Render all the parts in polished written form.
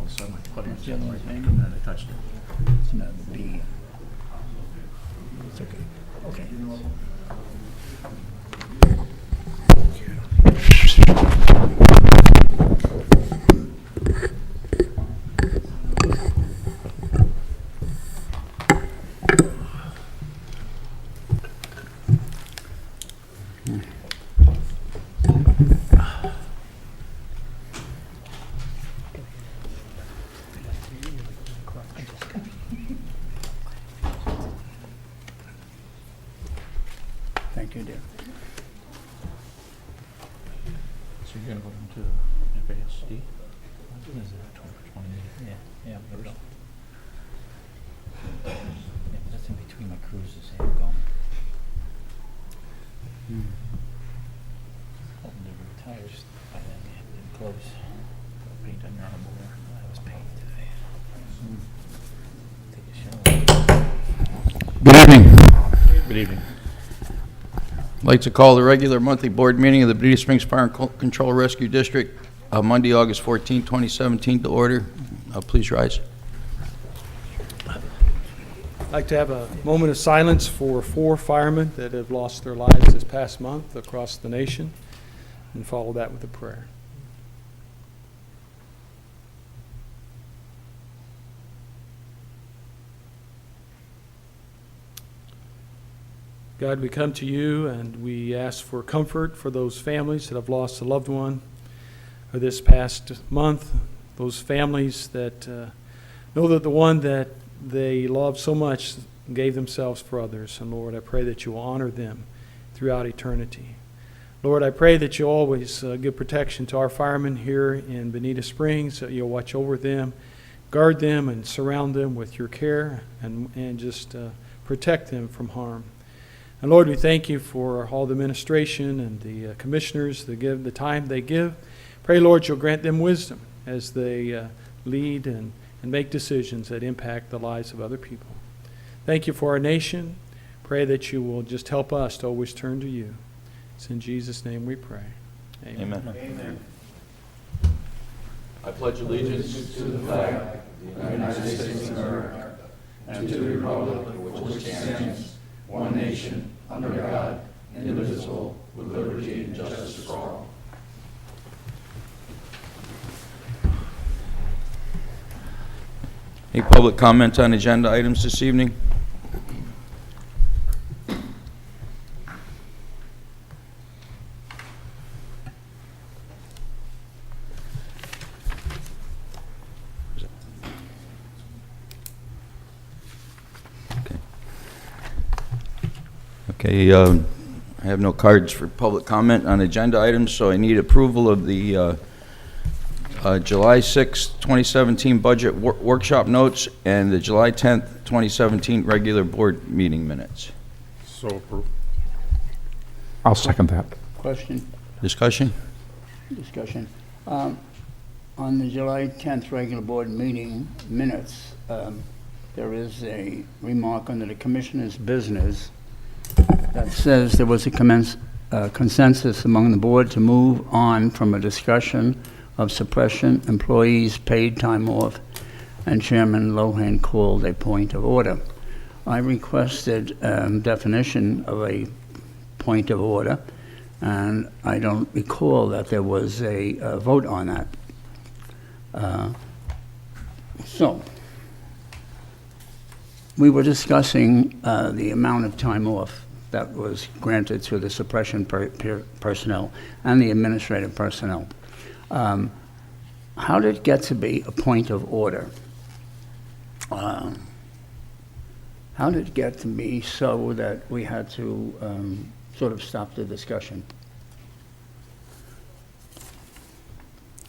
so I put it That's the only thing. and then I touched it. It's not the B. It's okay. Okay. Thank you, dear. So you're gonna go into FASD? What is that, 28? Yeah, there we go. Yeah, that's in between my cruises. There you go. Hoping to retire by then. Getting close. Paint on your arm there. I was painting today. Take a shower. Good evening. Good evening. I'd like to call the regular monthly board meeting of the Bonita Springs Fire and Control Rescue District, Monday, August 14, 2017, to order. Please rise. I'd like to have a moment of silence for 4 firemen that have lost their lives this past month across the nation, and follow that with a prayer. God, we come to you and we ask for comfort for those families that have lost a loved one this past month, those families that know that the one that they love so much gave themselves for others. And Lord, I pray that you will honor them throughout eternity. Lord, I pray that you always give protection to our firemen here in Bonita Springs, that you'll watch over them, guard them, and surround them with your care, and just protect them from harm. And Lord, we thank you for all the administration and the commissioners that give the time they give. Pray, Lord, you'll grant them wisdom as they lead and make decisions that impact the lives of other people. Thank you for our nation. Pray that you will just help us to always turn to you. It's in Jesus' name we pray. Amen. Amen. I pledge allegiance to the flag of the United States of America and to the republic for which it stands, one nation, under God, indivisible, with liberty and justice for all. Any public comment on agenda items this evening? Okay, I have no cards for public comment on agenda items, so I need approval of the July 6, 2017 budget workshop notes and the July 10th, 2017 regular board meeting minutes. So approved. I'll second that. Question, Discussion? discussion. On the July 10th regular board meeting minutes, there is a remark under the commissioner's business that says there was a consensus among the board to move on from a discussion of suppression employees' paid time off, and Chairman Lohan called a point of order. I requested definition of a point of order, and I don't recall that there was a vote on that. So, we were discussing the amount of time off that was granted to the suppression personnel and the administrative personnel. How did it get to be a point of order? How did it get to be so that we had to sort of stop the discussion?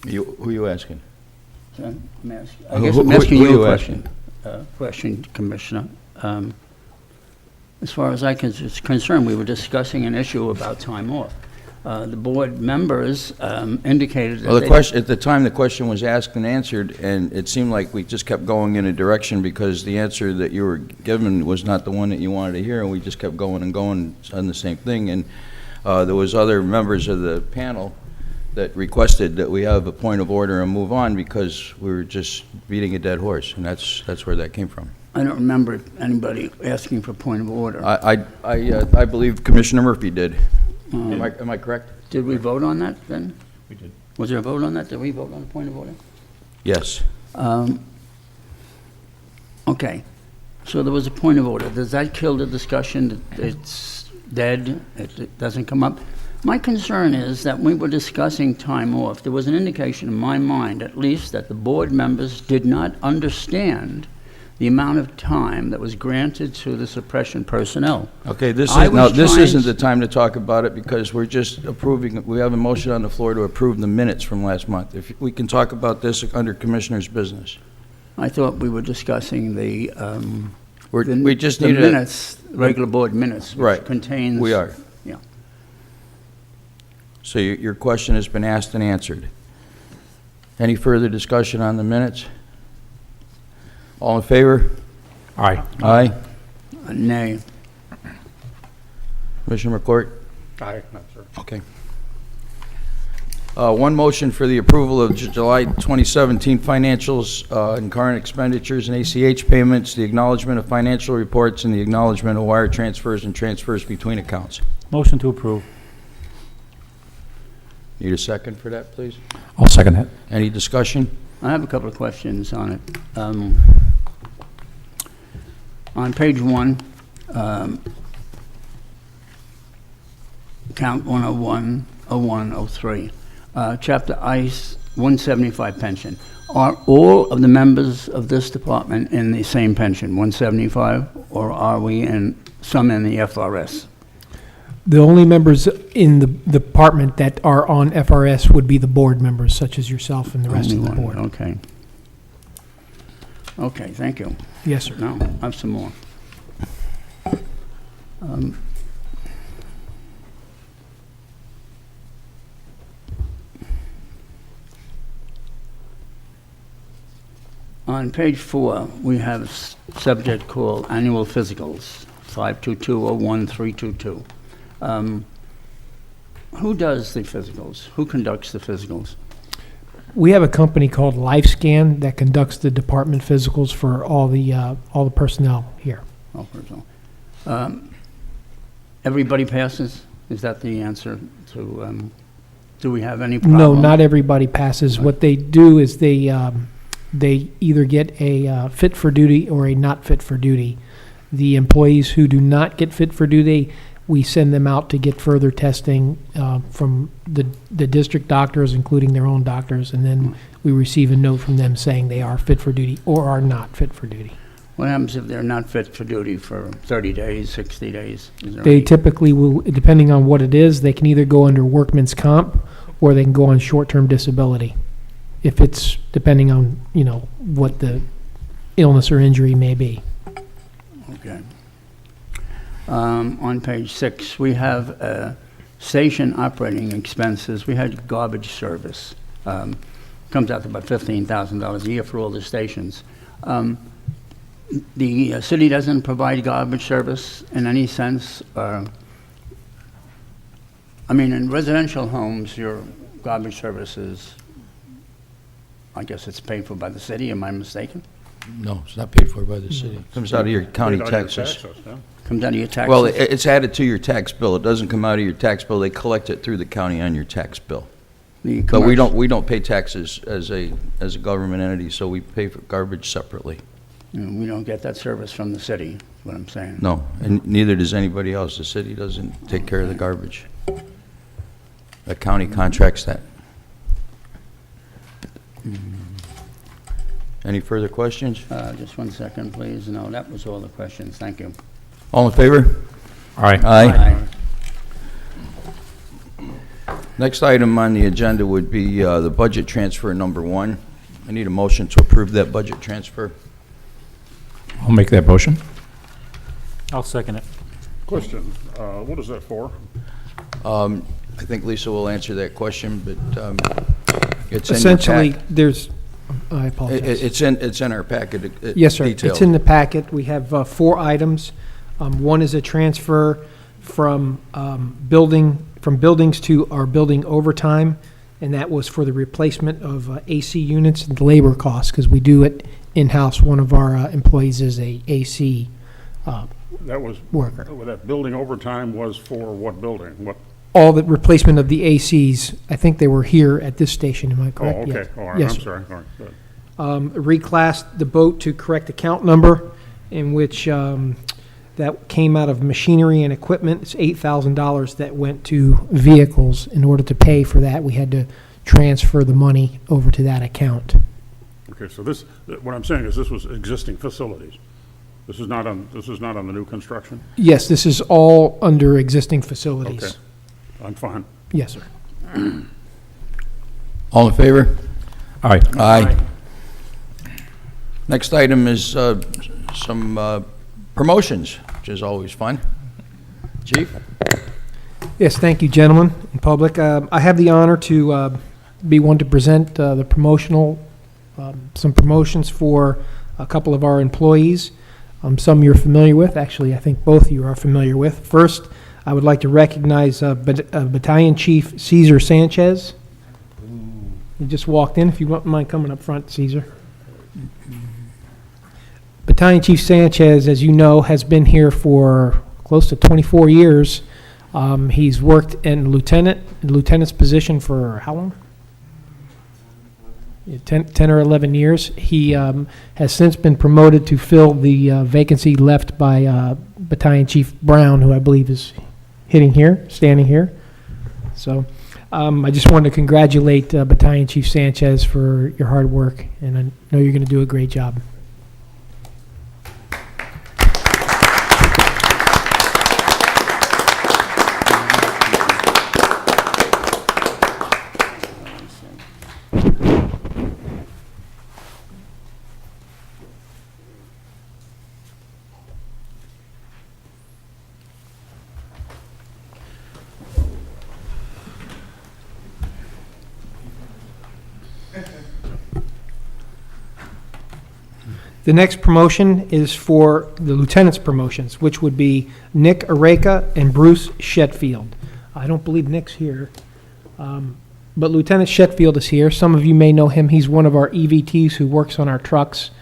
Who are you asking? So I'm asking, I Who- guess who- I'm asking who are you you a question, Commissioner. As far as I can concerned, we were discussing an issue about time off. The board members indicated that Well, the they- question, at the time the question was asked and answered, and it seemed like we just kept going in a direction because the answer that you were given was not the one that you wanted to hear, and we just kept going and going on the same thing. And there was other members of the panel that requested that we have a point of order and move on because we were just beating a dead horse, and that's where that came from. I don't remember anybody asking for point of order. I believe Commissioner Murphy did. Am I correct? Did we vote on that then? We did. Was there a vote on that? Did we vote on a point of order? Yes. Okay, so there was a point of order. Does that kill the discussion? It's dead? It doesn't come up? My concern is that when we were discussing time off, there was an indication in my mind, at least, that the board members did not understand the amount of time that was granted to the suppression personnel. Okay, this I was trying- isn't the time to talk about it because we're just approving, we have a motion on the floor to approve the minutes from last month. If we can talk about this under Commissioner's business. I thought we were discussing the We just the need minutes, regular board minutes, which Right. contains... We are. Yeah. So your question has been asked and answered. Any further discussion on the minutes? All in favor? Aye. Aye. Nay. Commissioner McCourt? Aye, sir. Okay. One motion for the approval of July 2017 financials and current expenditures and ACH payments, the acknowledgement of financial reports, and the acknowledgement of wire transfers and transfers between accounts. Motion to approve. Need a second for that, please? I'll second that. Any discussion? I have a couple of questions on it. On page 1, count 101, 01, 03, chapter ICE 175 pension. Are all of the members of this department in the same pension, 175, or are we in some in the FRS? The only members in the department that are on FRS would be the board members, such as yourself and the rest of the Only board. one, okay. Okay, thank you. Yes, sir. No, I have some more. On page 4, we have a subject called annual physicals, 52201-322. Who does the physicals? Who conducts the physicals? We have a company called LifeScan that conducts the department physicals for all the personnel here. Oh, personal. Everybody passes? Is that the answer to, do we have any problem? No, not everybody passes. What they do is they either get a fit for duty or a not fit for duty. The employees who do not get fit for duty, we send them out to get further testing from the district doctors, including their own doctors, and then we receive a note from them saying they are fit for duty or are not fit for duty. What happens if they're not fit for duty for 30 days, 60 days? Is there They any- typically will, depending on what it is, they can either go under workman's comp or they can go on short-term disability. If it's depending on, what the illness or injury may be. Okay. On page 6, we have station operating expenses. We had garbage service. Comes out to about $15,000 a year for all the stations. The city doesn't provide garbage service in any sense? I mean, in residential homes, your garbage service is, I guess it's paid for by the city, am I mistaken? No, it's not paid for by the city. It comes out of your county taxes. Comes out of your taxes? Well, it's added to your tax bill. It doesn't come out of your tax bill. They collect it through the county on your tax bill. The But we commercial- don't pay taxes as a government entity, so we pay for garbage separately. We don't get that service from the city, is what I'm saying. No, and neither does anybody else. The city doesn't take care of the garbage. The county contracts that. Any further questions? Just 1 second, please. No, that was all the questions. Thank you. All in favor? Aye. Aye. Next item on the agenda would be the budget transfer number 1. I need a motion to approve that budget transfer. I'll make that motion. I'll second it. Question, what is that for? I think Lisa will answer that question, but it's in your Essentially, pack. I apologize. It's in our packet. Yes, sir. Detailed. It's in the packet. We have 4 items. One is a transfer from buildings to our building overtime. and that was for the replacement of AC units and labor costs, because we do it in-house. One of our employees is a AC That was, worker. that building overtime was for what building? What, All the replacement of the ACs, I think they were here at this station, am I oh, correct? okay, Yes. all right, Yes, I'm sir. sorry, all right, good. Reclassed the boat to correct account number, in which that came out of machinery and equipment. It's $8,000 that went to vehicles. In order to pay for that, we had to transfer the money over to that account. Okay, so this, what I'm saying is this was existing facilities. This is not on the new construction? Yes, this is all under existing facilities. Okay, I'm fine. Yes, sir. All in favor? Aye. Aye. Next item is some promotions, which is always fun. Chief? Yes, thank you, gentlemen, in public. I have the honor to be one to present the promotional, some promotions for a couple of our employees. Some you're familiar with. Actually, I think both of you are familiar with. First, I would like to recognize Battalion Chief Cesar Sanchez. He just walked in. If you wouldn't mind coming up front, Cesar. Battalion Chief Sanchez, as you know, has been here for close to 24 years. He's worked in lieutenant's position for how long? 10 or 11 years. He has since been promoted to fill the vacancy left by Battalion Chief Brown, who I believe is standing here. So I just wanted to congratulate Battalion Chief Sanchez for your hard work, and I know you're going to do a great job. The next promotion is for the lieutenant's promotions, which would be Nick Areka and Bruce Shetfield. I don't believe Nick's here, but Lieutenant Shetfield is here. Some of you may know him. He's one of our EVTs who works on our trucks.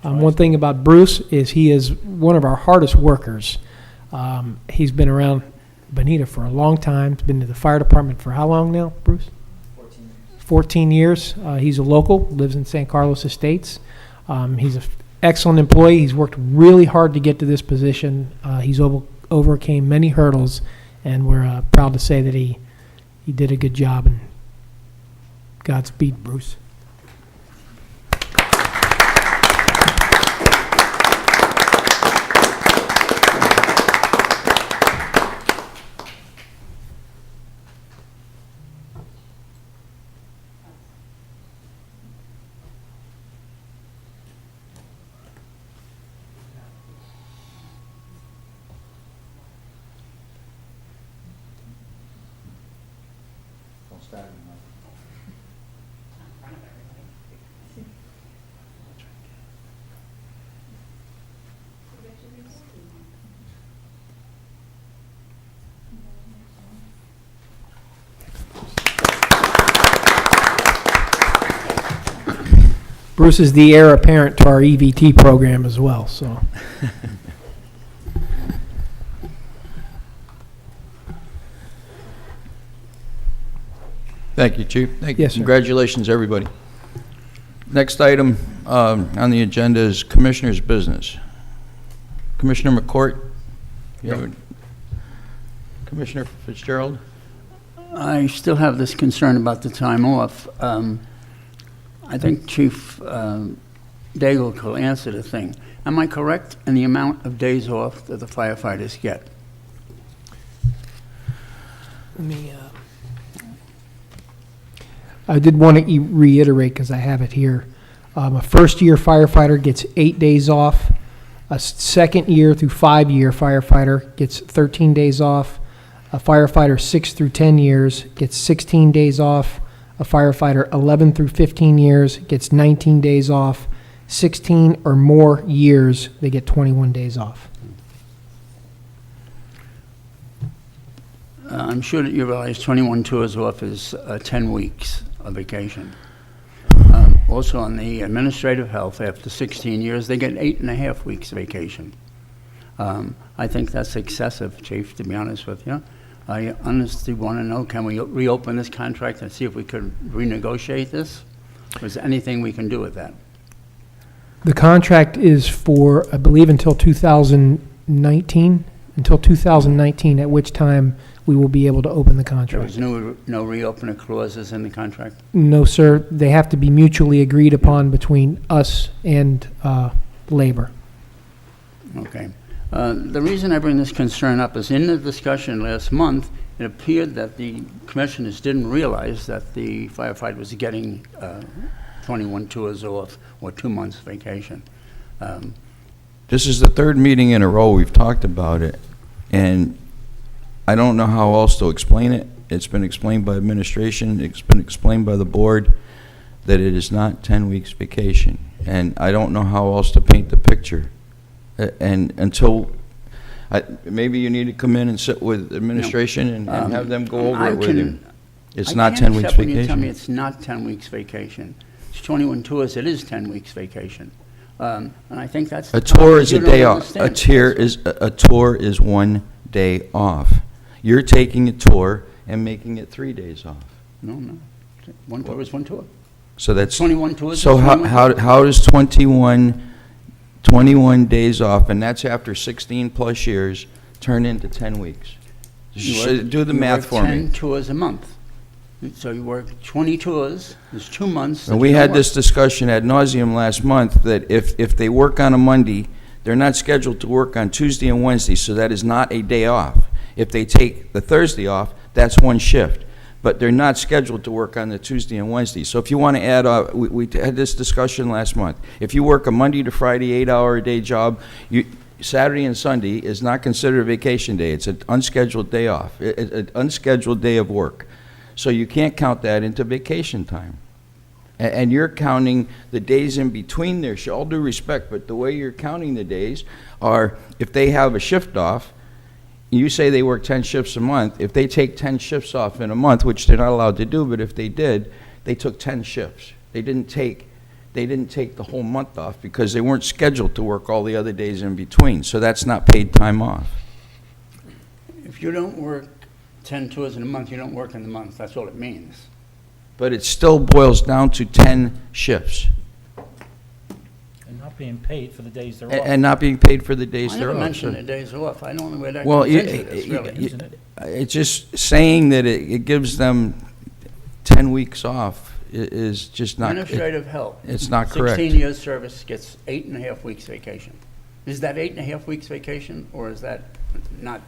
One thing about Bruce is he is one of our hardest workers. He's been around Bonita for a long time. He's been to the fire department for how long now, Bruce? 14 years. He's a local, lives in San Carlos Estates. He's an excellent employee. He's worked really hard to get to this position. He's overcame many hurdles, and we're proud to say that he did a good job. And Godspeed, Bruce. Bruce is the heir apparent to our EVT program as well, so. Thank you, Chief. Thank you. Yes, sir. Congratulations, everybody. Next item on the agenda is Commissioner's Business. Commissioner McCourt? You have Commissioner Fitzgerald? I still have this concern about the time off. I think Chief Daigle will answer the thing. Am I correct in the amount of days off that the firefighters get? Let me, I did want to reiterate, because I have it here. A first-year firefighter gets 8 days off. A second-year through 5-year firefighter gets 13 days off. A firefighter 6 through 10 years gets 16 days off. A firefighter 11 through 15 years gets 19 days off. 16 or more years, they get 21 days off. I'm sure that you realize 21 tours off is 10 weeks of vacation. Also, on the administrative health, after 16 years, they get 8.5 weeks vacation. I think that's excessive, Chief, to be honest with you. I honestly want to know, can we reopen this contract and see if we could renegotiate this? Is there anything we can do with that? The contract is for, I believe, until 2019, at which time we will be able to open the There contract. was no reopener clauses in the contract? No, sir, they have to be mutually agreed upon between us and labor. Okay. The reason I bring this concern up is in the discussion last month, it appeared that the commissioners didn't realize that the firefighter was getting 21 tours off or 2 months vacation. This is the third meeting in a row we've talked about it, and I don't know how else to explain it. It's been explained by administration, it's been explained by the board, that it is not 10 weeks vacation. And I don't know how else to paint the picture. And until, maybe you need to come in and sit with administration and have them go over it with you. It's not 10 weeks I can't accept when you tell me vacation. it's not 10 weeks vacation. It's 21 tours, it is 10 weeks vacation. And I think that's... A tour is a you don't day off. A understand. tour is 1 day off. You're taking a tour and making it 3 days off. No. One tour is one tour. So that's, 21 tours is so 21 tours. how does 21 days off, and that's after 16 plus years, turn into 10 weeks? Do the math for You work me. 10 tours a month. So you work 20 tours, there's 2 months. And that we you don't had work. this discussion ad nauseum last month, that if they work on a Monday, they're not scheduled to work on Tuesday and Wednesday, so that is not a day off. If they take the Thursday off, that's one shift. But they're not scheduled to work on the Tuesday and Wednesday. So if you want to add, we had this discussion last month. If you work a Monday to Friday, 8-hour-a-day job, Saturday and Sunday is not considered a vacation day. It's an unscheduled day off, an unscheduled day of work. So you can't count that into vacation time. And you're counting the days in between there. All due respect, but the way you're counting the days are, if they have a shift off, you say they work 10 shifts a month. If they take 10 shifts off in a month, which they're not allowed to do, but if they did, they took 10 shifts. They didn't take the whole month off because they weren't scheduled to work all the other days in between. So that's not paid time off. If you don't work 10 tours in a month, you don't work in the month. That's all it means. But it still boils down to 10 shifts And not being paid for the days they're off. and not being paid for the days I they're never off. mentioned the days off. I don't know where that Well, comes into this, really. Isn't it? It's just saying that it gives them 10 weeks off is just not, Administrative help. it's not correct. 16 years service gets 8.5 weeks vacation. Is that 8.5 weeks vacation, or is that not?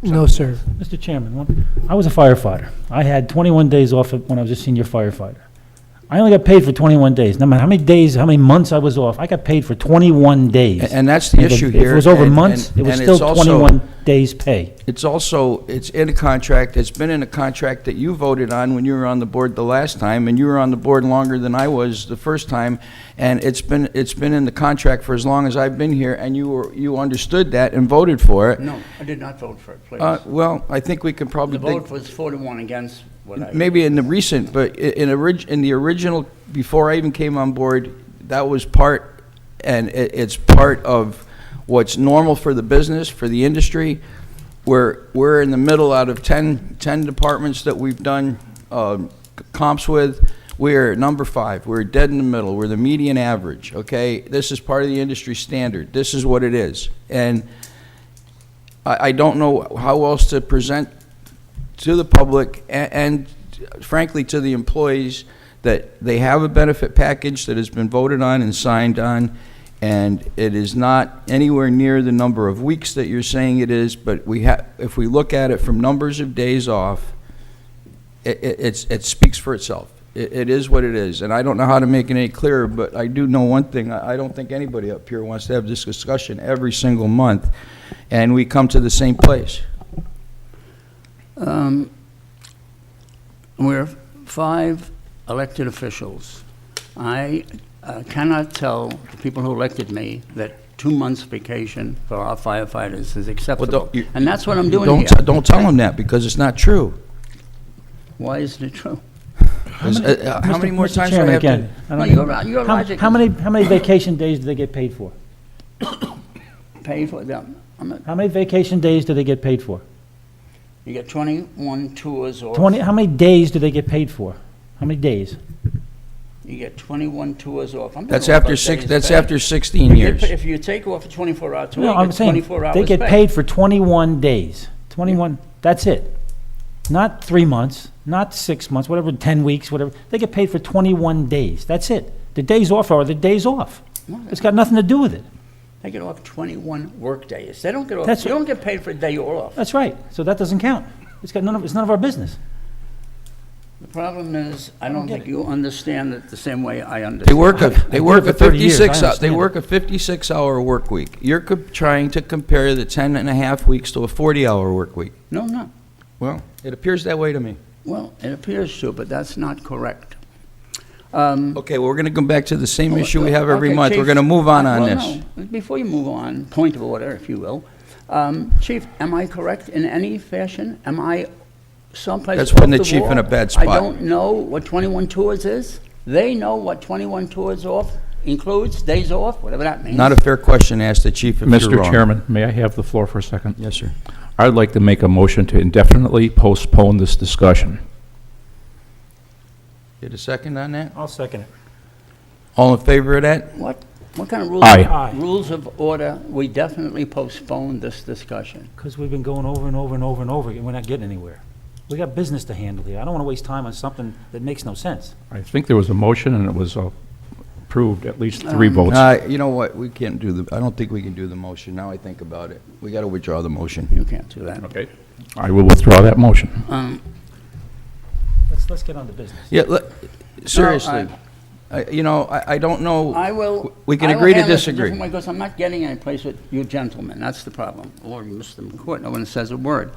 No, sir. Mr. Chairman, I was a firefighter. I had 21 days off when I was a senior firefighter. I only got paid for 21 days. No matter how many days, how many months I was off, I got paid for 21 days. And that's the issue If here. it was over and- months, and- it was and still it's also- 21 days' pay. It's also, it's in a contract, it's been in a contract that you voted on when you were on the board the last time, and you were on the board longer than I was the first time, and it's been in the contract for as long as I've been here, and you understood that and voted for it. No, I did not vote for it, please. Well, I think we could probably The dig, vote was 4-1 against what I... maybe in the recent, but in the original, before I even came on board, that was part, and it's part of what's normal for the business, for the industry. We're in the middle out of 10 departments that we've done comps with. We're number 5. We're dead in the middle. We're the median average, okay? This is part of the industry standard. This is what it is. And I don't know how else to present to the public and frankly to the employees that they have a benefit package that has been voted on and signed on, and it is not anywhere near the number of weeks that you're saying it is, but if we look at it from numbers of days off, it speaks for itself. It is what it is, and I don't know how to make it any clearer, but I do know one thing. I don't think anybody up here wants to have this discussion every single month, and we come to the same place. We're 5 elected officials. I cannot tell the people who elected me that 2 months vacation for our firefighters is Well, acceptable. you- And that's what I'm doing Don't, here. don't tell them that, because it's not true. Why isn't it true? How many more Mr. times do I Chairman, have again, to? I No, don't your How logic how is many vacation days do they get paid for? paid for them. How many vacation days do they get paid for? You get 21 tours off. How many days do they get paid for? How many days? You get 21 tours off. I'm That's talking after about six, days that's paid. after 16 years. If you take off a 24-hour tour, No, you I'm get saying, 24 hours they get paid for 21 days. 21, that's it. Not 3 months, not 6 months, whatever, 10 weeks, whatever. They get paid for 21 days. That's it. The days off are the days off. It's got nothing to do with it. They get off 21 work days. They don't get off, That's- you don't get paid for a day off. That's right. So that doesn't count. It's none of our business. The problem is, I don't get think it. you understand it the same way I They understand. work a, I they did work it a for 30 years, I 56, they understand work it. a 56-hour work week. You're trying to compare the 10 and a half weeks to a 40-hour work week. No, no. Well, it appears that way to me. Well, it appears to, but that's not correct. Okay, well, we're going to come back to the same issue we have every Okay, month. We're Chief, going to move on well, this. no, before you move on, point of order, if you will. Chief, am I correct in any fashion? Am I someplace That's putting off the chief wall? in a bad I spot. don't know what 21 tours is. They know what 21 tours off includes, days off, whatever that means. Not a fair question to ask the chief if you're Mr. wrong. Chairman, may I have the floor for a second? Yes, sir. I'd like to make a motion to indefinitely postpone this discussion. Get a second on that? I'll second it. All in favor of that? What kind of rules? Aye. Rules of order, we definitely postpone this discussion. Because we've been going over and over and over and over again. We're not getting anywhere. We got business to handle here. I don't want to waste time on something that makes no sense. I think there was a motion and it was approved, at least 3 votes. You know what, we can't do I don't think we can do the motion. Now I think about it. We got to withdraw the motion. You can't do that. Okay. I will withdraw that motion. Let's get on to business. Yeah, seriously. I don't know. I will. We can I will agree to handle this a disagree. different way, because I'm not getting any place with you gentlemen. That's the problem. Or Mr. McCourt, no one says a word.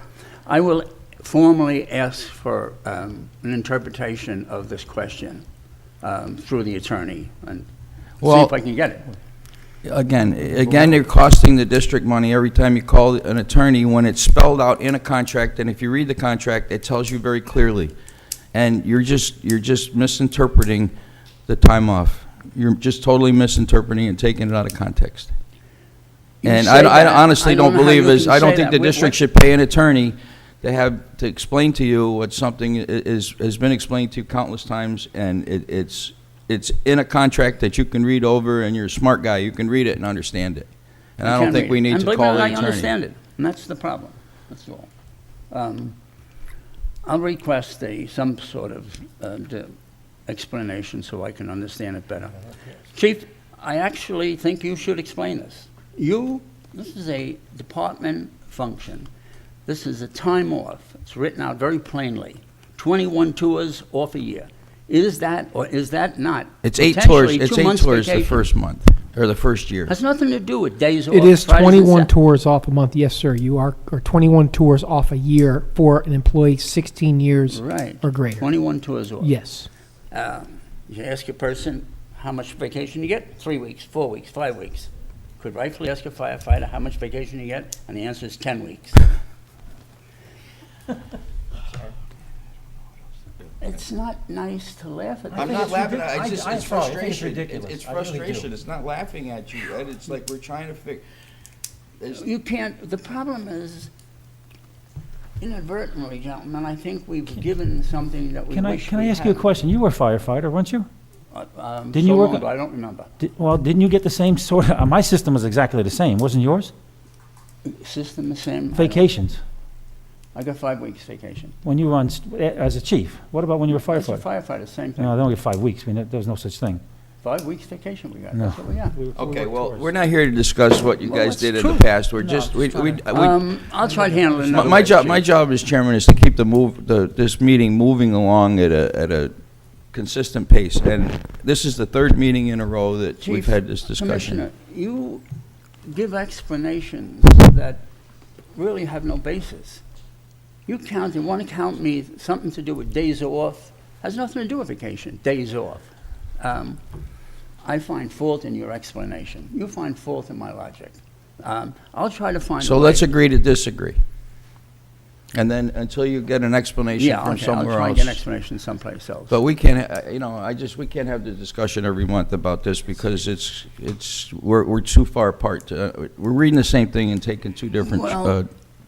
I will formally ask for an interpretation of this question through the attorney and see Well- if I can get it. Again, they're costing the district money every time you call an attorney when it's spelled out in a contract, and if you read the contract, it tells you very clearly. And you're just misinterpreting the time off. You're just totally misinterpreting and taking it out of context. You And say I that. honestly I don't don't know how believe you is, can I don't say think that. the district should pay an attorney to explain to you what something has been explained to you countless times, and it's in a contract that you can read over, and you're a smart guy, you can read it and understand it. And I don't can think read we it. need And to believe it or call not, an I attorney. understand it, and that's the problem. That's all. I'll request some sort of explanation so I can understand it better. Chief, I actually think you should explain this. This is a department function. This is a time off. It's written out very plainly. 21 tours off a year. Is that, or is that not? It's 8 tours, potentially it's 2 8 months tours the vacation? first month, or the first year. Has nothing to do with days off. It is Fridays and 21 Sat- tours off a month, yes, sir. You are, or 21 tours off a year for an employee 16 years Right. or greater. 21 tours off. Yes. You ask a person how much vacation you get, 3 weeks, 4 weeks, 5 weeks. Could rightfully ask a firefighter how much vacation you get, and the answer is 10 weeks. It's not nice to laugh at I'm that. not laughing at it, I'm it's sorry, I think it's frustration. ridiculous. It's I really do. frustration, it's not laughing at you, Ed, it's like we're trying to figure. You can't, the problem is, inadvertently, gentlemen, I think we've given something that we Can wish I we ask you a hadn't. question? You were a firefighter, weren't you? Didn't So you work long at- ago, I don't remember. Well, didn't you get the same sort of, my system was exactly the same, wasn't yours? System the same. Vacations, I got 5 weeks vacation. when you were on, as a chief. What about when you were a As a firefighter? firefighter, same thing. No, they only get 5 weeks. I mean, there was no such thing. 5 weeks vacation we got, No. that's what we got. Okay, well, we're not here to discuss what you Well, guys it's did in true. the past, we're No, just, it's we, fine. I'll try to handle it another my way, job, Chief. as chairman is to keep this meeting moving along at a consistent pace, and this is the 3rd meeting in a row that we've Chief, had this discussion. Commissioner, you give explanations that really have no basis. You want to count me something to do with days off, has nothing to do with vacation, days off. I find fault in your explanation. You find fault in my logic. I'll try to find a So way. let's agree to disagree. And then until you get an explanation Yeah, from okay, I'll somewhere try and get an else. explanation someplace else. But we can't, we can't have the discussion every month about this because we're too far apart. We're reading the same thing and taking two different Well,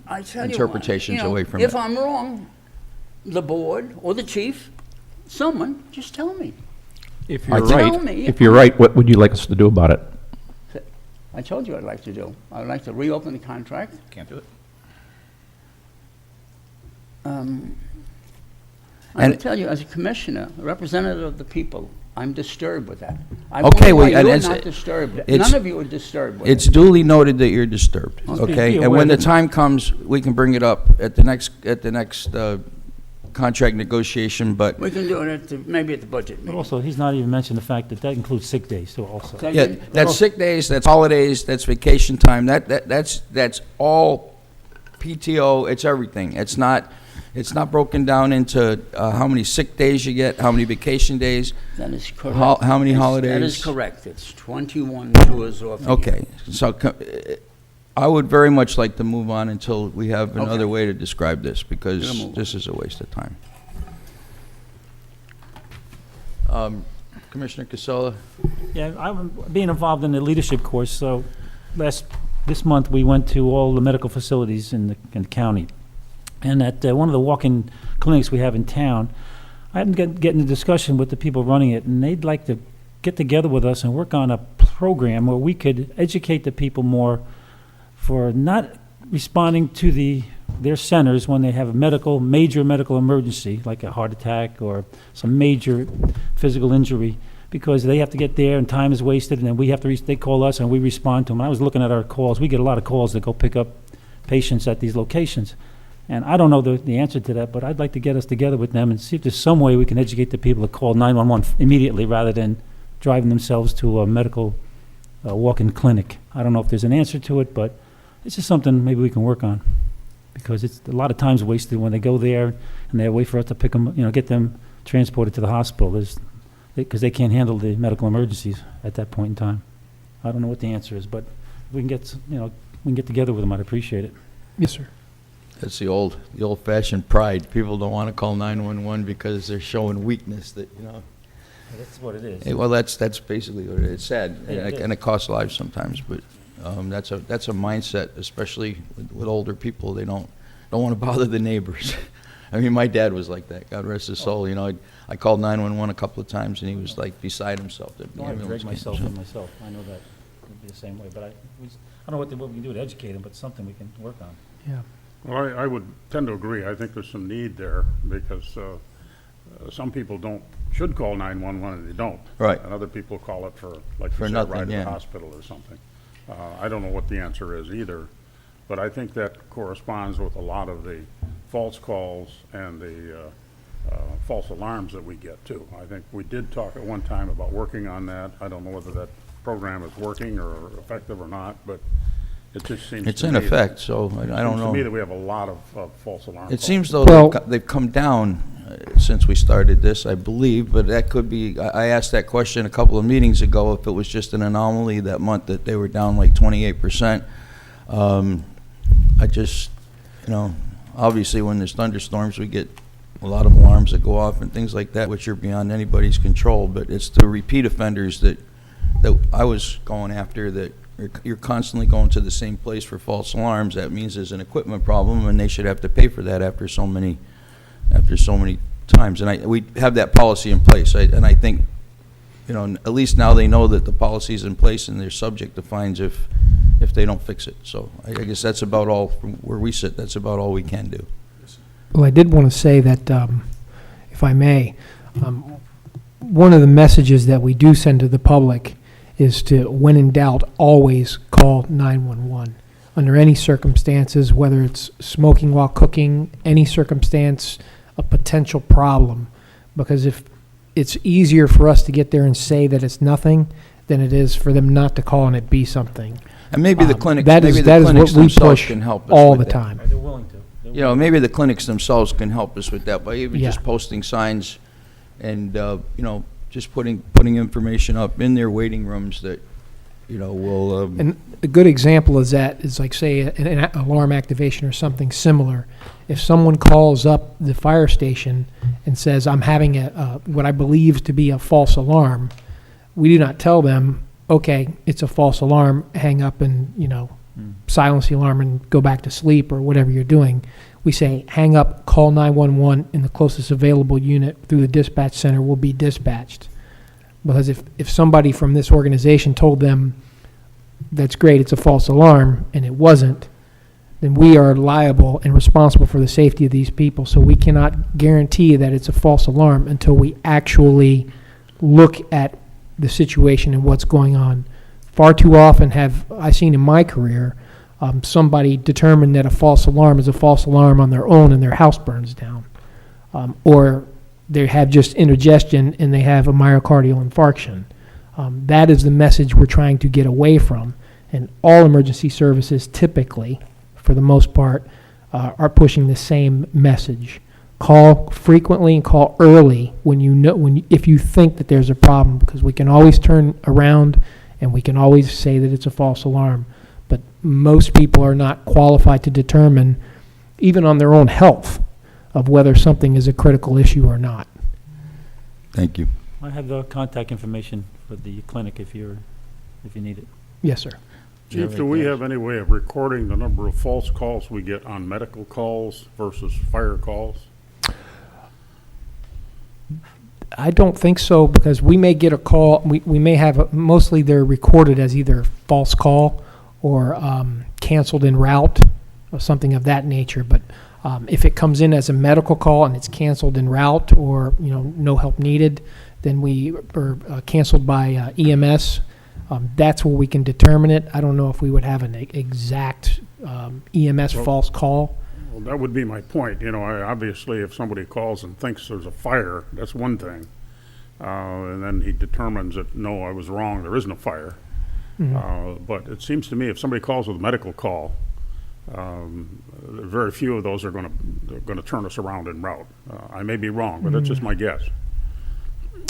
I tell you what, interpretations away from if it. I'm wrong, the board or the chief, someone, just tell me. If I you're think- Tell me. right, if you're right, what would you like us to do about it? I told you what I'd like to do. I'd like to reopen the contract. Can't do it. I And- will tell you, as a commissioner, a representative of the people, I'm disturbed with that. I Okay, wonder why well, and you're it's- not disturbed. it's- None of you are disturbed with It's it. duly noted that you're disturbed, Be okay? And aware when the that- time comes, we can bring it up at the next contract negotiation, but We can do it maybe at the budget But meeting. also, he's not even mentioned the fact that that includes sick days too also. Say yeah, again? that's sick days, that's holidays, that's vacation time, that's all PTO, it's everything. It's not broken down into how many sick days you get, how many vacation days. That is correct. How many That holidays? is correct. It's 21 tours off a year. Okay, so I would very much like to move on until we have Okay. another way to describe this, We'll because move this is a waste of time. Commissioner Casella? Yeah, I'm being involved in the leadership course, so this month, we went to all the medical facilities in the county. And at one of the walk-in clinics we have in town, I had to get in a discussion with the people running it, and they'd like to get together with us and work on a program where we could educate the people more for not responding to their centers when they have a major medical emergency, like a heart attack or some major physical injury, because they have to get there and time is wasted, and then we have to, they call us and we respond to them. I was looking at our calls. We get a lot of calls that go pick up patients at these locations. And I don't know the answer to that, but I'd like to get us together with them and see if there's some way we can educate the people to call 911 immediately rather than driving themselves to a medical walk-in clinic. I don't know if there's an answer to it, but it's just something maybe we can work on. Because it's a lot of time's wasted when they go there and they wait for us to pick them, get them transported to the hospital. Because they can't handle the medical emergencies at that point in time. I don't know what the answer is, but if we can get, we can get together with them, I'd appreciate it. Yes, sir. That's the old-fashioned pride. People don't want to call 911 because they're showing weakness that, That's what it is. Well, that's basically what it is. It's sad, Yeah, it is. and it costs lives sometimes, but that's a mindset, especially with older people. They don't want to bother the neighbors. I mean, my dad was like that, God rest his soul. I called 911 a couple of times, and he was like beside himself. that the I ambulance drag came. myself So- in myself. I know that would be the same way, but I don't know what we can do to educate them, but it's something we can work on. Yeah. Well, I would tend to agree. I think there's some need there because some people should call 911 and they don't. Right. And other people call it for, like For you said, nothing, ride to yeah. the hospital or something. I don't know what the answer is either, but I think that corresponds with a lot of the false calls and the false alarms that we get too. I think we did talk at one time about working on that. I don't know whether that program is working or effective or not, but it just seems to me. It's in effect, so I don't Seems to me know. that we have a lot of false alarm It calls. seems though Well- they've come down since we started this, I believe, but that could be, I asked that question a couple of meetings ago, if it was just an anomaly that month that they were down like 28%. I just, obviously when there's thunderstorms, we get a lot of alarms that go off and things like that, which are beyond anybody's control, but it's the repeat offenders that I was going after, that you're constantly going to the same place for false alarms. That means there's an equipment problem, and they should have to pay for that after so many times. And we have that policy in place, and I think, at least now they know that the policy's in place and they're subject to fines if they don't fix it. So I guess that's about all, from where we sit, that's about all we can do. Well, I did want to say that, if I may, one of the messages that we do send to the public is to, when in doubt, always call 911. Under any circumstances, whether it's smoking while cooking, any circumstance, a potential problem. Because if it's easier for us to get there and say that it's nothing than it is for them not to call and it be something. And maybe the clinics, that is what we themselves push can help us all with the that. time. They're willing to. Maybe the clinics themselves can help us with that by even Yeah. just posting signs and, just putting information up in their waiting rooms that, you know, will, And a good example is that is like, say, an alarm activation or something similar. If someone calls up the fire station and says, I'm having what I believe to be a false alarm, we do not tell them, okay, it's a false alarm, hang up and, you know, silence the alarm and go back to sleep or whatever you're doing. We say, hang up, call 911, and the closest available unit through the dispatch center will be dispatched. Because if somebody from this organization told them, that's great, it's a false alarm, and it wasn't, then we are liable and responsible for the safety of these people. So we cannot guarantee that it's a false alarm until we actually look at the situation and what's going on. Far too often have I seen in my career somebody determine that a false alarm is a false alarm on their own and their house burns down. Or they have just indigestion and they have a myocardial infarction. That is the message we're trying to get away from. And all emergency services typically, for the most part, are pushing the same message. Call frequently and call early when you know, if you think that there's a problem, because we can always turn around and we can always say that it's a false alarm. But most people are not qualified to determine, even on their own health, of whether something is a critical issue or not. thank you. I have the contact information for the clinic if you need it. Yes, sir. Chief, do we have any way of recording the number of false calls we get on medical calls versus fire calls? I don't think so, because we may get a call, we may have, mostly they're recorded as either false call or canceled en route or something of that nature. But if it comes in as a medical call and it's canceled en route or, you know, no help needed, then or canceled by EMS, that's where we can determine it. I don't know if we would have an exact EMS false call. Well, that would be my point. You know, obviously, if somebody calls and thinks there's a fire, that's one thing. And then he determines that, no, I was wrong, there is no fire. But it seems to me if somebody calls with a medical call, very few of those are going to turn us around en route. I may be wrong, but that's just my guess.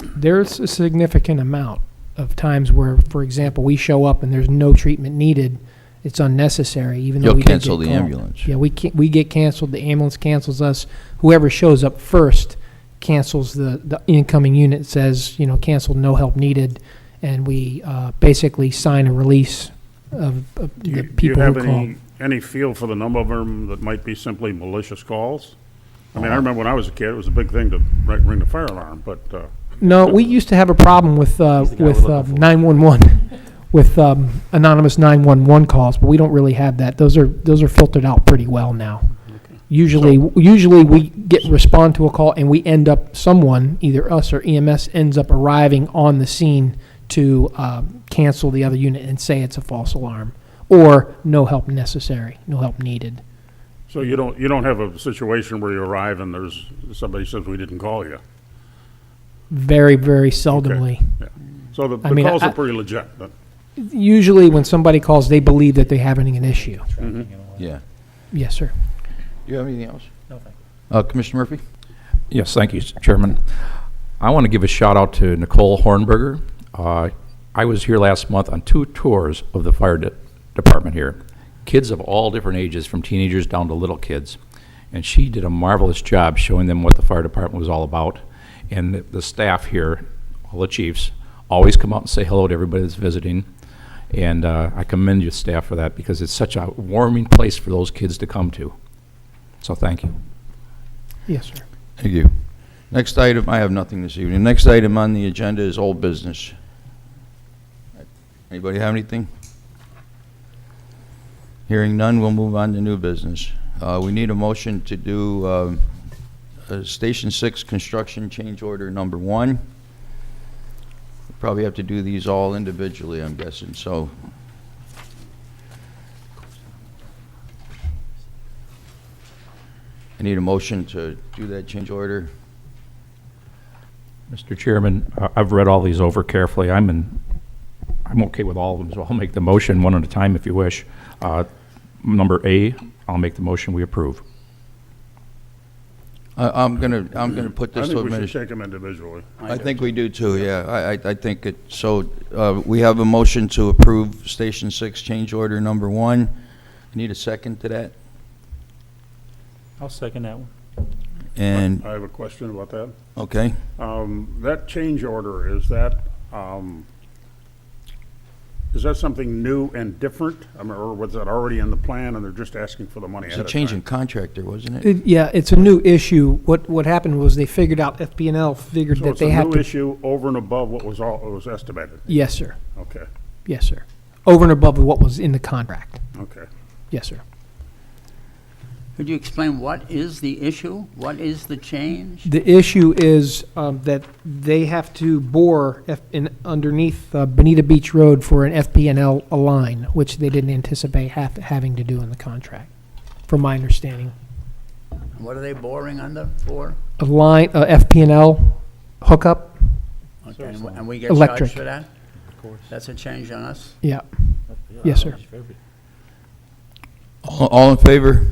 There's a significant amount of times where, for example, we show up and there's no treatment needed. It's unnecessary, even though You'll we did cancel get the called. ambulance. Yeah, we get canceled. The ambulance cancels us. Whoever shows up first cancels the incoming unit. Says, you know, canceled, no help needed, and we basically sign a release of the people who call. Do you have any feel for the number of them that might be simply malicious calls? I mean, I remember when I was a kid, it was a big thing to ring the fire alarm, but No, we used to have a problem with guy we're looking for. 911, with anonymous 911 calls, but we don't really have that. Those are filtered out pretty well now. Usually we respond to a call and we end up, someone, either us or EMS, ends up arriving on the scene to cancel the other unit and say it's a false alarm or no help necessary, no help needed. so you don't have a situation where you arrive and there's somebody says we didn't call you. Very, very seldomly. Yeah. So the I mean, calls I- are pretty legit. But Usually when somebody calls, they believe that they're having an issue. Yeah. Yes, sir. Do you have anything else? No, thank you. Commissioner Murphy? Yes, thank you, Chairman. I want to give a shout out to Nicole Hornberger. I was here last month on 2 tours of the fire department here. Kids of all different ages, from teenagers down to little kids. And she did a marvelous job showing them what the fire department was all about. And the staff here, all the chiefs, always come out and say hello to everybody that's visiting. And I commend you, staff, for that, because it's such a warming place for those kids to come to. So thank you. Yes, sir. Thank you. Next item, I have nothing this evening. Next item on the agenda is old business. Anybody have anything? Hearing none, we'll move on to new business. We need a motion to do Station 6 construction change order number 1. We probably have to do these all individually, I'm guessing, so. I need a motion to do that change order. Mr. Chairman, I've read all these over carefully. I'm okay with all of them, so I'll make the motion one at a time if you wish. Number A, I'll make the motion we approve. I'm gonna put I this to think we should administration. take them individually. I think we do too, yeah. I think it, so, we have a motion to approve Station 6 change order number 1. Need a second to that? I'll second that one. And, I have a question about that. okay, That change order, is that something new and different? I mean, or was that already in the plan and they're just asking for the money it's ahead a of change time? in contractor, wasn't it? Yeah, it's a new issue. What happened was they figured out, FP&L figured So that it's they a had new to. issue over and above what was estimated? Yes, sir. Okay, Yes, sir. Over and above what was in the contract. okay. Yes, sir. Could you explain what is the issue? What is the change? The issue is that they have to bore underneath Bonita Beach Road for an FP&L line, which they didn't anticipate having to do in the contract, from my understanding. What are they boring under for? A line, FP&L hookup, Okay, and we get Electric. charged for that? Of course. That's a change on us? yeah. Yes, sir. All in favor?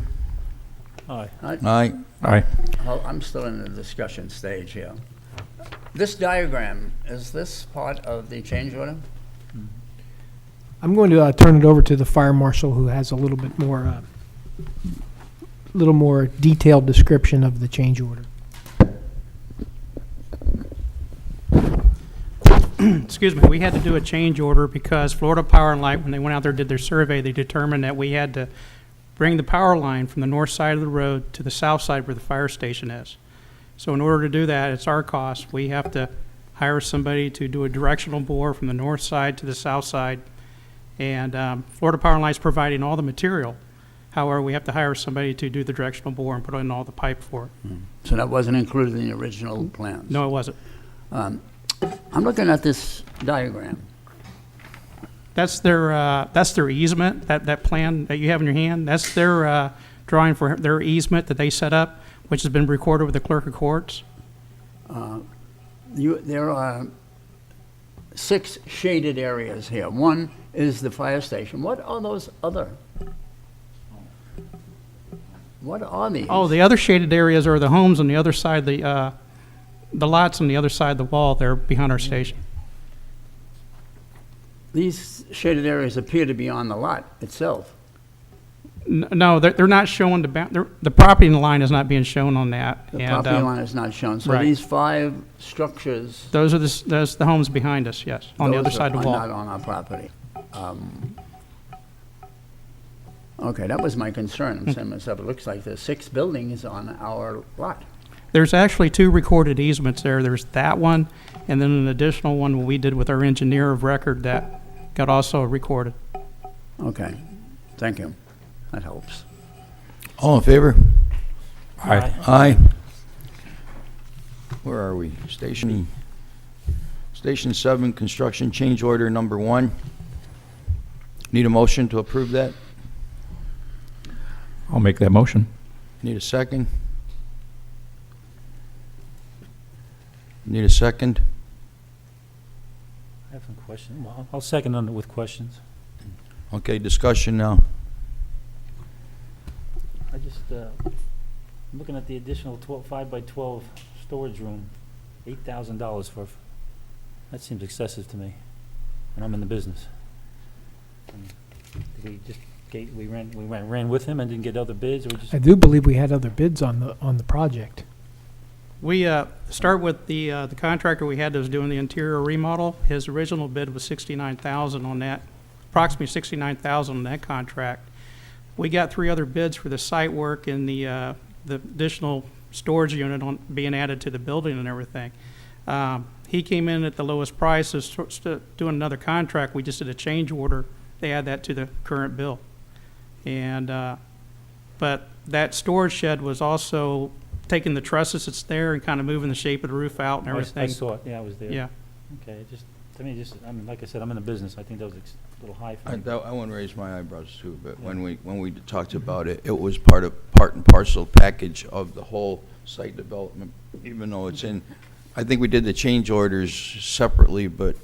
Aye. Aye. Aye. I'm still in the discussion stage here. This diagram, is this part of the change order? I'm going to turn it over to the fire marshal, who has a little bit more, little more detailed description of the change order. Excuse me, we had to do a change order because Florida Power and Light, when they went out there and did their survey, they determined that we had to bring the power line from the north side of the road to the south side where the fire station is. So in order to do that, it's our cost. We have to hire somebody to do a directional bore from the north side to the south side. And Florida Power and Light's providing all the material. However, we have to hire somebody to do the directional bore and put in all the pipe for it. So that wasn't included in the original plans? No, it wasn't. I'm looking at this diagram. That's their easement, that plan that you have in your hand. That's their drawing for their easement that they set up, which has been recorded with the clerk of courts. There are 6 shaded areas here. One is the fire station. What are those other? What are these? Oh, the other shaded areas are the homes on the other side, the lots on the other side of the wall there behind our station. These shaded areas appear to be on the lot itself. No, they're not showing the property line is not being shown on that. The And, property line is not shown. So right. these 5 structures. Those are the homes behind us, yes, on the other side of the Are wall. not on our property. Okay, that was my concern. I'm saying to myself, it looks like there's 6 buildings on our lot. There's actually 2 recorded easements there. There's that one, and then an additional one we did with our engineer of record that got also recorded. Okay, thank you. That helps. All in favor? Aye. Aye. Where are we? Station 7, construction change order number 1. Need a motion to approve that? I'll make that motion. Need a second? Need a second? I have some questions. Well, I'll second on it with questions. Okay, discussion now. I just, I'm looking at the additional 5 by 12 storage room, $8,000 for, that seems excessive to me, and I'm in the business. Did we just, we ran with him and didn't get other bids, or we just? I do believe we had other bids on the project. We start with the contractor we had that was doing the interior remodel. His original bid was $69,000 on that, approximately $69,000 on that contract. We got 3 other bids for the site work and the additional storage unit being added to the building and everything. He came in at the lowest price. Doing another contract, we just did a change order. They add that to the current bill. And but that storage shed was also taking the trusses that's there and kind of moving the shape of the roof out and everything. I saw it, yeah, I was there. Yeah. Okay, to me, I mean, like I said, I'm in the business, I think that was a little high for me. I want to raise my eyebrows too, but when we talked about it, it was part and parcel package of the whole site development, even though it's in, I think we did the change orders separately, but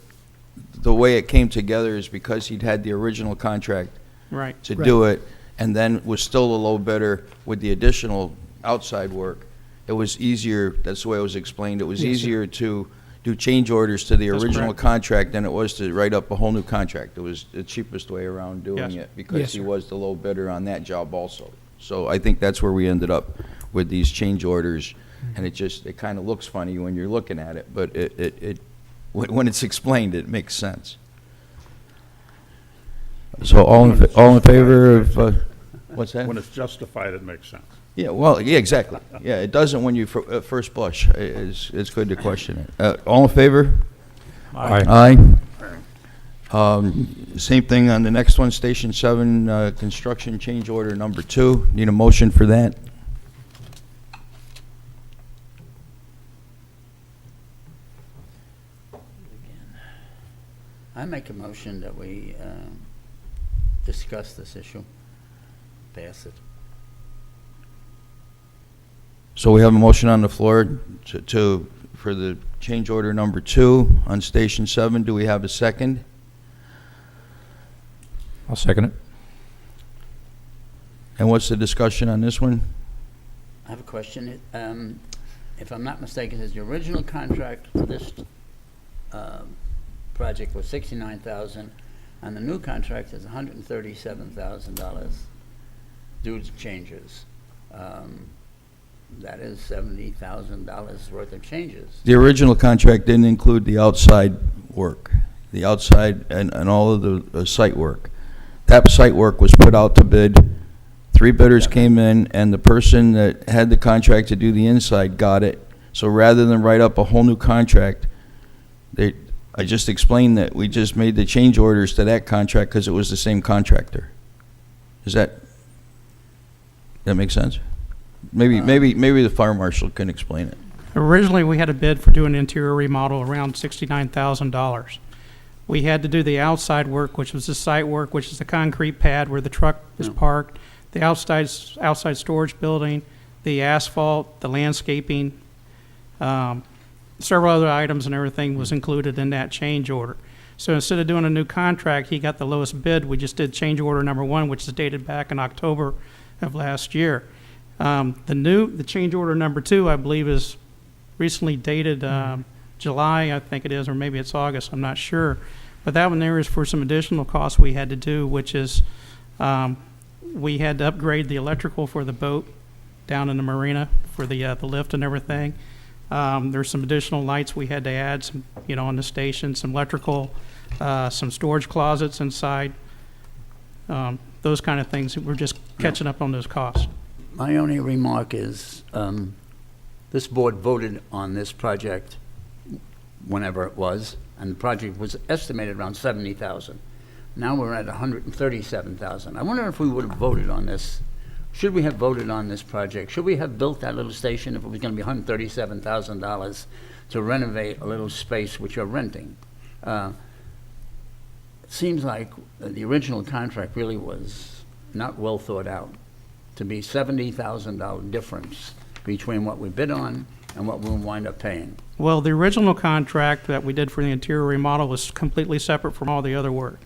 the way it came together is because he'd had the original contract Right. to do it, and then was still a low bidder with the additional outside work. it was easier, that's the way it was explained, it was Yes, sir. easier to do change orders to the That's original correct. contract than it was to write up a whole new contract. It was the cheapest way around doing Yes. it, because Yes, he sir. was the low bidder on that job also. So I think that's where we ended up with these change orders, and it kind of looks funny when you're looking at it, but when it's explained, it makes sense. So all in favor of, what's that? When it's justified, it makes sense. Yeah, well, yeah, exactly. Yeah, it doesn't when you, at first blush. It's good to question it. All in favor? Aye. Same thing on the next one, Station 7, construction change order number 2. Need a motion for that? I make a motion that we discuss this issue, pass it. So we have a motion on the floor for the change order number 2 on Station 7. Do we have a second? I'll second it. And what's the discussion on this one? I have a question. If I'm not mistaken, is the original contract for this project was $69,000, and the new contract is $137,000 due to changes. That is $70,000 worth of changes. The original contract didn't include the outside work, the outside and all of the site work. That site work was put out to bid. 3 bidders came in, and the person that had the contract to do the inside got it. So rather than write up a whole new contract, I just explained that we just made the change orders to that contract because it was the same contractor. Does that make sense? Maybe the fire marshal can explain it. Originally, we had a bid for doing an interior remodel around $69,000. We had to do the outside work, which was the site work, which is the concrete pad where the truck is parked, the outside storage building, the asphalt, the landscaping, several other items and everything was included in that change order. So instead of doing a new contract, he got the lowest bid. We just did change order number 1, which is dated back in October of last year. The change order number 2, I believe, is recently dated July, I think it is, or maybe it's August, I'm not sure. But that one there is for some additional costs we had to do, which is we had to upgrade the electrical for the boat down in the marina for the lift and everything. There's some additional lights we had to add, some, on the station, some electrical, some storage closets inside, those kind of things. We're just catching up on those costs. My only remark is, this board voted on this project whenever it was, and the project was estimated around $70,000. Now we're at $137,000. I wonder if we would have voted on this. Should we have voted on this project? Should we have built that little station if it was going to be $137,000 to renovate a little space which you're renting? It seems like the original contract really was not well thought out. To be $70,000 difference between what we bid on and what we'll wind up paying. Well, the original contract that we did for the interior remodel was completely separate from all the other work.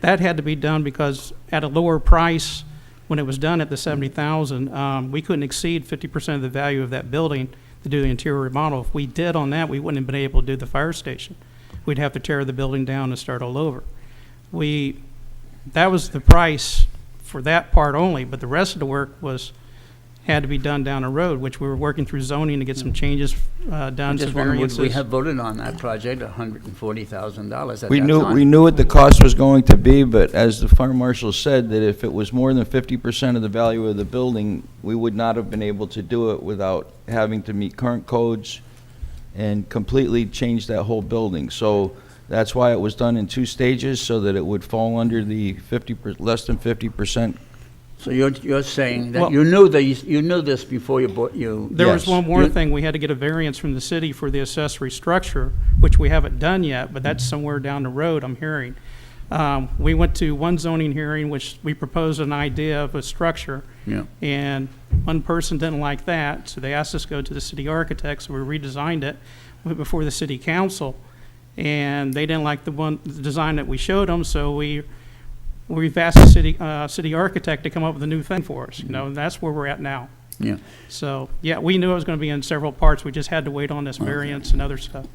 That had to be done because at a lower price, when it was done at the $70,000, we couldn't exceed 50% of the value of that building to do the interior remodel. If we did on that, we wouldn't have been able to do the fire station. We'd have to tear the building down and start all over. That was the price for that part only, but the rest of the work had to be done down the road, which we were working through zoning to get some changes done, some Just wonder, would variances. we have voted on that project, $140,000 at We that time? knew what the cost was going to be, but as the fire marshal said, that if it was more than 50% of the value of the building, we would not have been able to do it without having to meet current codes and completely change that whole building. So that's why it was done in 2 stages, so that it would fall under the less than 50%. So you're saying that Well- you knew this before you bought you? There was Yes. one more You- thing. We had to get a variance from the city for the accessory structure, which we haven't done yet, but that's somewhere down the road, I'm hearing. We went to one zoning hearing, which we proposed an idea of a structure, Yeah. and one person didn't like that, so they asked us to go to the city architect, so we redesigned it, went before the city council, and they didn't like the design that we showed them, so we've asked the city architect to come up with a new thing for us, and that's where we're at now. Yeah. So, yeah, we knew it was going to be in several parts. We just had to wait on this variance and other stuff.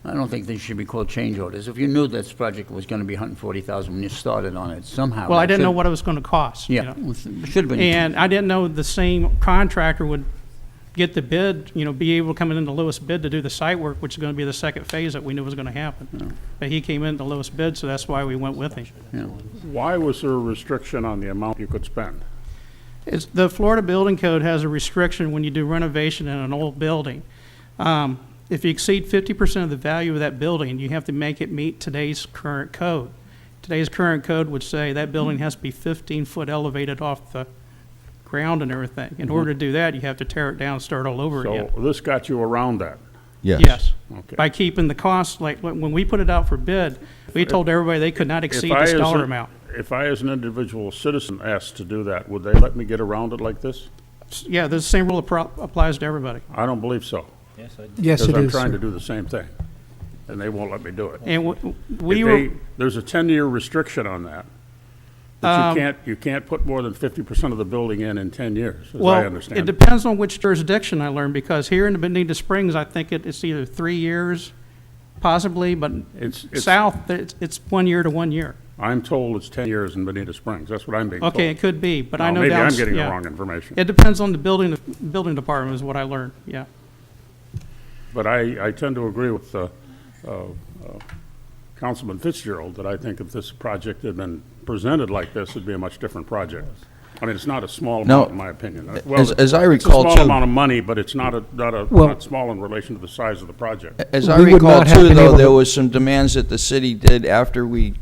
I don't think they should be called change orders. If you knew this project was gonna be $140,000 when you started on it, somehow. Well, I that didn't know should- what it was going to cost. you Yeah, know. it should have been. And I didn't know the same contractor would get the bid, be able to come in the lowest bid to do the site work, which is going to be the second phase that we knew was going to happen. But he came in the lowest bid, so that's why we went with him. Yeah. Why was there a restriction on the amount you could spend? The Florida Building Code has a restriction when you do renovation in an old building. If you exceed 50% of the value of that building, you have to make it meet today's current code. Today's current code would say that building has to be 15 foot elevated off the ground and everything. In order to do that, you have to tear it down and start all over again. So this got you around that? Yes. Okay. By keeping the cost, like when we put it out for bid, we told everybody they could not exceed If I this as dollar a- amount. If I, as an individual citizen, asked to do that, would they let me get around it like this? Yeah, the same rule applies to everybody. I don't believe so, Yes, I did. Yes, it because I'm is, trying sir. to do the same thing, and they won't let me do it. And we If were, they- There's a 10-year restriction on that. That you can't put more than 50% of the building in 10 years, as I well, understand it it. depends on which jurisdiction I learned, because here in the Bonita Springs, I think it's either 3 years, possibly, but It's- south, it's 1 year to 1 year. I'm told it's 10 years in Bonita Springs. That's what I'm being told. Okay, it could be, but I Now, know maybe down. I'm getting the yeah. wrong information. It depends on the building department is what I learned, yeah. But I tend to agree with Councilman Fitzgerald that I think if this project had been presented like this, it'd be a much different project. I mean, it's not a small No. amount, in my opinion. Well, As I it's a recall, small too- amount of money, but it's not Well- not small in relation to the size of the project. As I We would recall not have too, been though, able there to- was some demands that the city did after we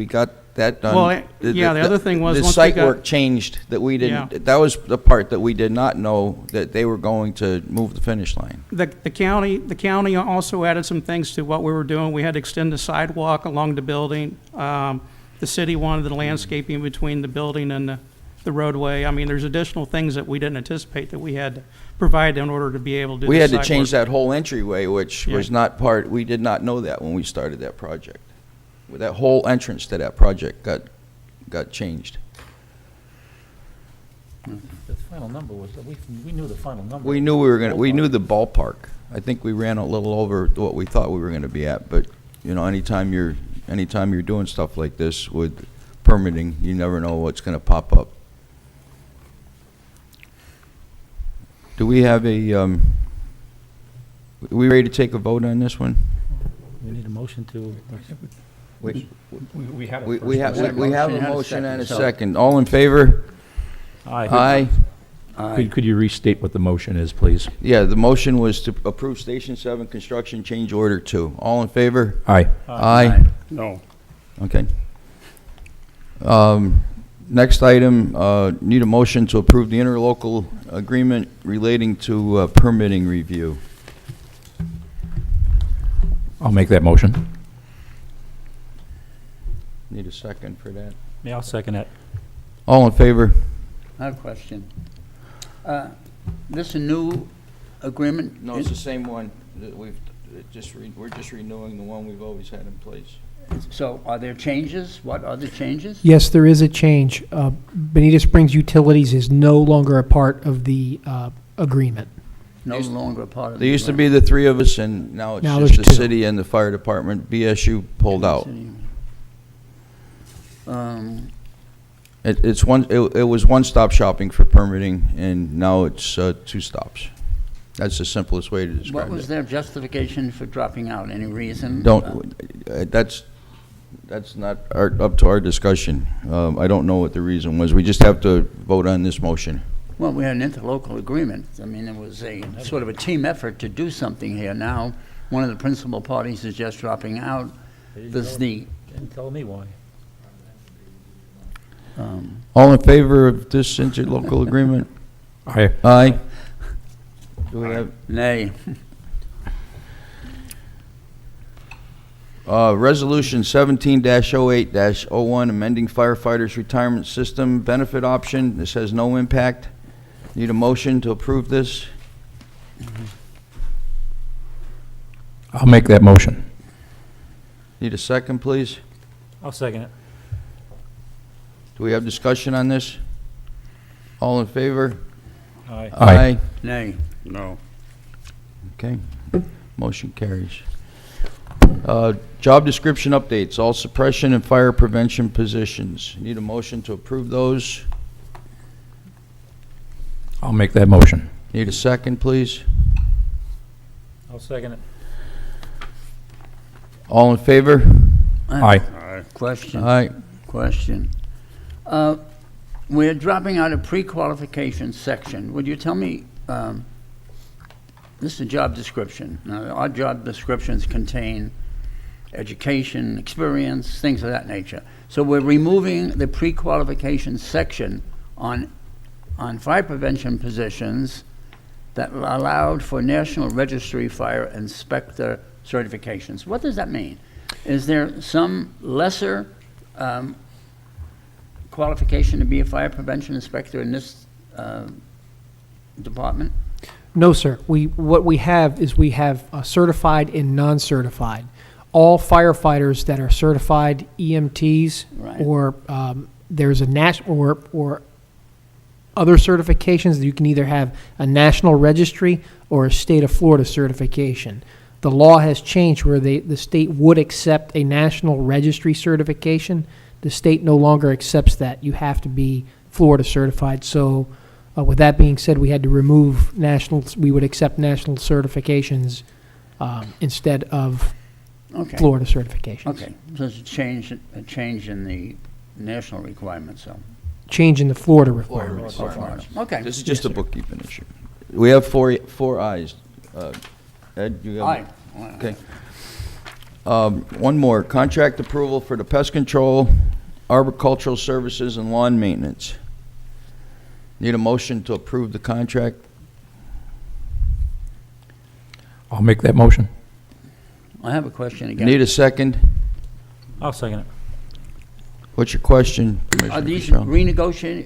got that done. Well, yeah, the other thing was The once we site got- work changed, that we Yeah. didn't, that was the part that we did not know, that they were going to move the finish line. The county also added some things to what we were doing. We had to extend the sidewalk along the building. The city wanted the landscaping between the building and the roadway. I mean, there's additional things that we didn't anticipate that we had to provide in order to be able to do the We had to site change work. that whole entryway, which Yeah. was not part, we did not know that when we started that project. That whole entrance to that project got changed. The final number was, we knew the final number. We knew we knew the ballpark. I think we ran a little over what we thought we were gonna be at, but, anytime you're doing stuff like this with permitting, you never know what's gonna pop up. Do we have we ready to take a vote on this one? We need a motion to, We We had we have a Motion motion and a so- second. All in favor? Aye. Could you restate what the motion is, please? Yeah, the motion was to approve Station 7 construction change order 2. All in favor? Aye. Aye. No. Okay. Next item, need a motion to approve the interlocal agreement relating to permitting review. I'll make that motion. Need a second for that. yeah, I'll second it. All in favor? I have a question. This a new agreement? No, it's the same one that we're just renewing the one we've always had in place. So are there changes? What are the changes? Yes, there is a change. Bonita Springs Utilities is no longer a part of the agreement. No longer a part of the There used to agreement. be the three of us, and now it's Now just there's the two. city and the fire department. BSU pulled out. It was one-stop shopping for permitting, and now it's two stops. That's the simplest way to What describe was it. their justification for dropping out? Any reason? That's not up to our discussion. I don't know what the reason was. We just have to vote on this motion. Well, we had an interlocal agreement. I mean, it was a sort of a team effort to do something here. Now, one of the principal parties is just dropping out. Does the, Didn't tell me why. All in favor of this interlocal agreement? Aye. Aye. Do we have, nay? Resolution 17-08-01, amending firefighters' retirement system benefit option. This has no impact. Need a motion to approve this? I'll make that motion. Need a second, please? I'll second it. Do we have discussion on this? All in favor? Aye. Aye. Nay. No. Okay, motion carries. Job description updates, all suppression and fire prevention positions. Need a motion to approve those? I'll make that motion. Need a second, please? I'll second it. All in favor? Aye. Aye. Question. Aye. Question. We're dropping out a pre-qualification section. Would you tell me, this is a job description. Now, our job descriptions contain education, experience, things of that nature. So we're removing the pre-qualification section on fire prevention positions that allowed for National Registry Fire Inspector certifications. What does that mean? Is there some lesser qualification to be a fire prevention inspector in this department? No, sir. What we have is we have certified and non-certified. All firefighters that are certified EMTs, Right. or there's a national or other certifications that you can either have a national registry or a state of Florida certification. The law has changed where the state would accept a national registry certification. The state no longer accepts that. You have to be Florida certified. So with that being said, we had to remove nationals. We would accept national certifications instead of Okay. Florida certifications. Okay, so it's a change in the national requirements, so. Change in the Florida requirements. So far. Okay. This is just a bookkeeping issue. We have four ayes. Ed, you have? Aye. Okay. One more, contract approval for the pest control, arboricultural services, and lawn maintenance. Need a motion to approve the contract? I'll make that motion. I have a question again. Need a second? I'll second it. What's your question, Are Commissioner these Fischel?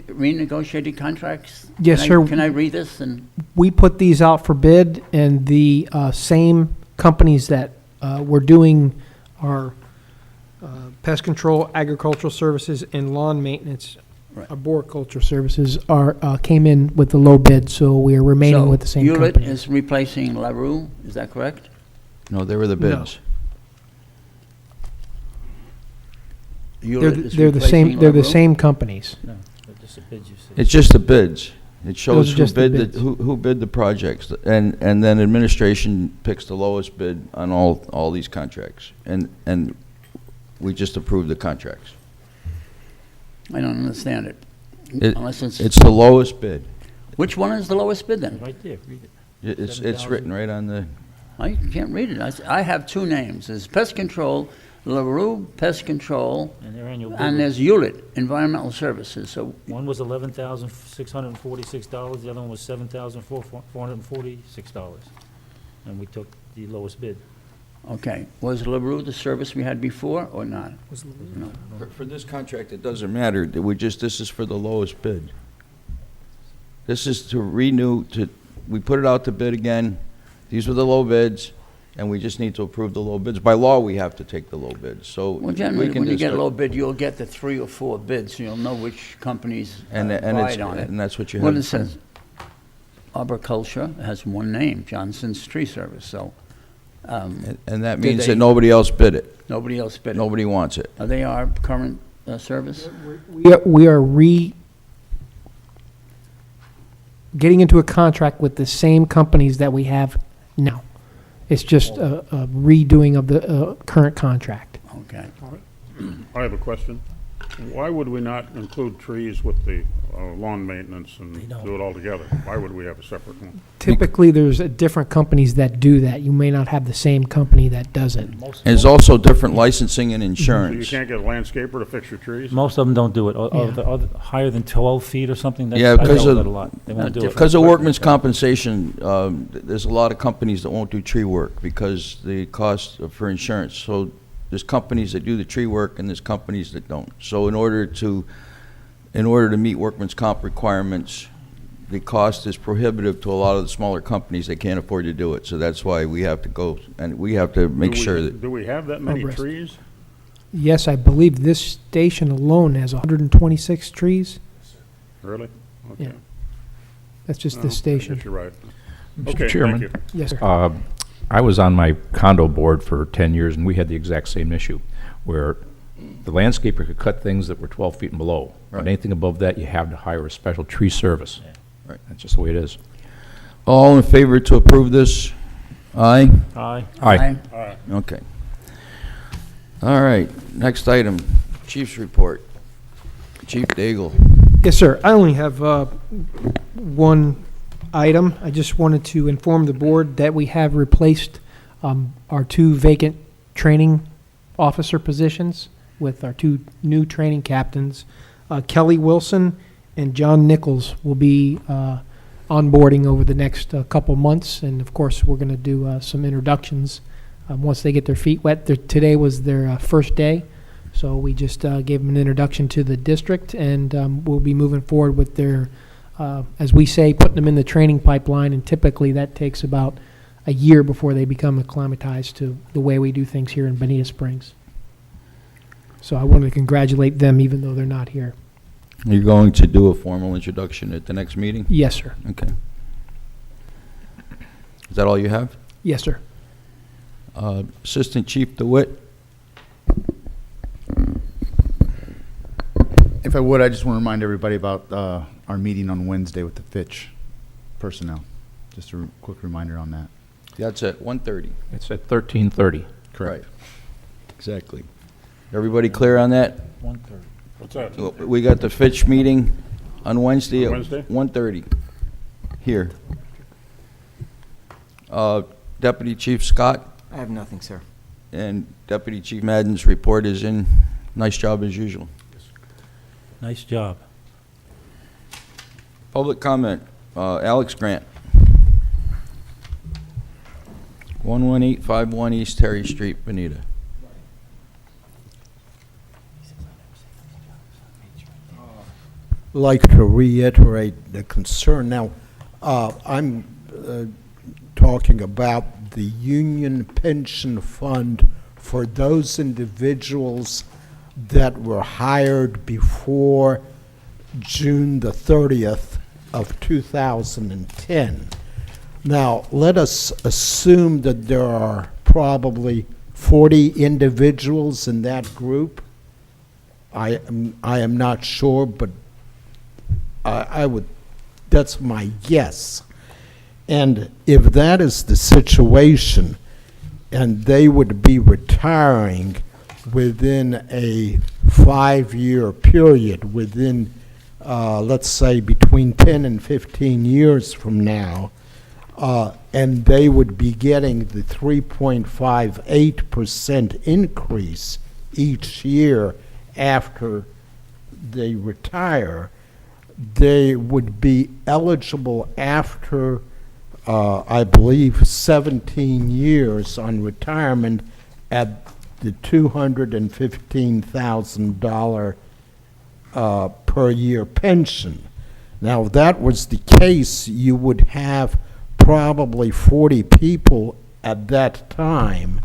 renegotiated contracts? Yes, Can I- sir. Can I read this? And We put these out for bid, and the same companies that were doing our pest control, agricultural services, and lawn maintenance, Right. arboriculture services, came in with the low bid, so we are remaining with the same So Hewlett company. is replacing LaRue, is that correct? No, they were the No. bids. Hewlett is They're the same. replacing They're the LaRue? same companies. No, but just the bids you see. It's just the bids. It shows are who just the bid, bids. who bid the projects, and then administration picks the lowest bid on all these contracts, and we just approve the contracts. I don't understand it. It- Unless It's the lowest bid. which one is the lowest bid then? Right there, read it. It's 7,000. written right on the, I can't read it. I have two names. There's Pest Control, LaRue Pest Control, And their annual bid and was- there's Hewlett Environmental Services. So one was $11,646, the other one was $7,446. And we took the lowest bid. okay, was LaRue the service we had before or not? No. for this contract, it doesn't matter. This is for the lowest bid. This is to renew, we put it out to bid again. These were the low bids, and we just need to approve the low bids. By law, we have to take the low bids, so. Well, we generally, can when you just- get a low bid, you'll get the 3 or 4 bids, so you'll know which companies And it's, bid on it. and that's what you have. What it says, arboriculture has one name, Johnson's Tree Service, so And that Did means they- that nobody else bid it. nobody else bid it. Nobody wants it. Are they our current service? We are getting into a contract with the same companies that we have now. It's just a redoing of the current contract. Okay. I have a question. Why would we not include trees with the lawn maintenance and They don't. do it all together? Why would we have a separate one? Typically, there's different companies that do that. You may not have the same company that does it. Most And there's also different licensing and So you insurance. can't get a landscaper to fix your trees? of them don't do it, Yeah. higher than 12 feet or something. That's- Yeah, I because dealt of- with that a lot. They won't do it. Because of workman's compensation, there's a lot of companies that won't do tree work because the cost for insurance. So there's companies that do the tree work and there's companies that don't. So in order to meet workman's comp requirements, the cost is prohibitive to a lot of the smaller companies. They can't afford to do it. So that's why we have to go, and we have to make sure that, Do we have that many Arborist. trees? Yes, I believe this station alone has 126 trees. Really? Yeah. Okay. That's just No, this I station. guess you're right. Mr. Okay, Chairman. thank you. Yes, sir. I was on my condo board for 10 years, and we had the exact same issue, where the landscaper could cut things that were 12 feet and below. But Right. anything above that, you have to hire a special tree service. Right. That's just the way it is. All in favor to approve this? Aye? Aye. Aye. Okay. All right, next item, Chief's report. Chief Daigle. Yes, sir. I only have one item. I just wanted to inform the board that we have replaced our 2 vacant training officer positions with our 2 new training captains. Kelly Wilson and John Nichols will be onboarding over the next couple months, and of course, we're going to do some introductions once they get their feet wet. Today was their first day, so we just gave them an introduction to the district, and we'll be moving forward with their, as we say, putting them in the training pipeline, and typically that takes about a year before they become acclimatized to the way we do things here in Bonita Springs. So I wanted to congratulate them, even though they're not here. You're going to do a formal introduction at the next meeting? Yes, sir. Okay. Is that all you have? Yes, sir. Assistant Chief DeWitt? If I would, I just want to remind everybody about our meeting on Wednesday with the Fitch personnel. Just a quick reminder on that. That's at 1:30. It's at 13:30. Right. Exactly. Everybody clear on that? 1:30. What's that? So we got the Fitch meeting on Wednesday at Wednesday? 1:30 here. Deputy Chief Scott I have nothing, sir. and Deputy Chief Madden's report is in. Nice job as usual. Nice job. Public comment, Alex Grant. 11851 East Terry Street, Bonita. Like to reiterate the concern. Now, I'm talking about the union pension fund for those individuals that were hired before June the 30th of 2010. Now, let us assume that there are probably 40 individuals in that group. I am not sure, but I would, that's my guess. And if that is the situation, and they would be retiring within a 5-year period, within, let's say, between 10 and 15 years from now, and they would be getting the 3.58% increase each year after they retire, they would be eligible after, I believe, 17 years on retirement at the $215,000 per year pension. Now, if that was the case, you would have probably 40 people at that time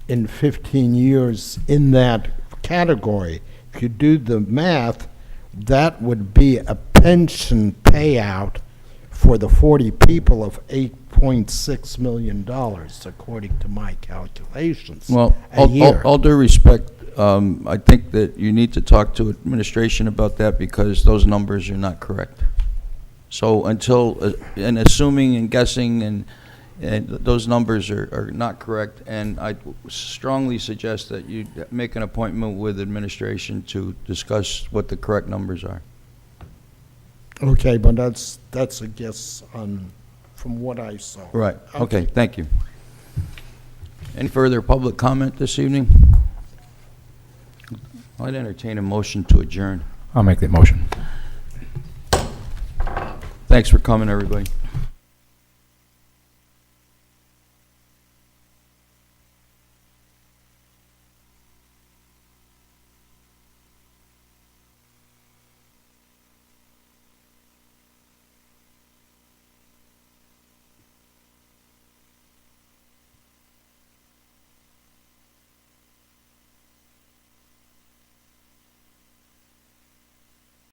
in 15 years in that category. If you do the math, that would be a pension payout for the 40 people of $8.6 million, according to my calculations, Well, a year. all due respect, I think that you need to talk to administration about that because those numbers are not correct. So until, and assuming and guessing and those numbers are not correct, and I strongly suggest that you make an appointment with administration to discuss what the correct numbers are. Okay, but that's a guess from what I saw. Right, okay, thank you. Any further public comment this evening? I'd entertain a motion to adjourn. I'll make that motion. Thanks for coming, everybody.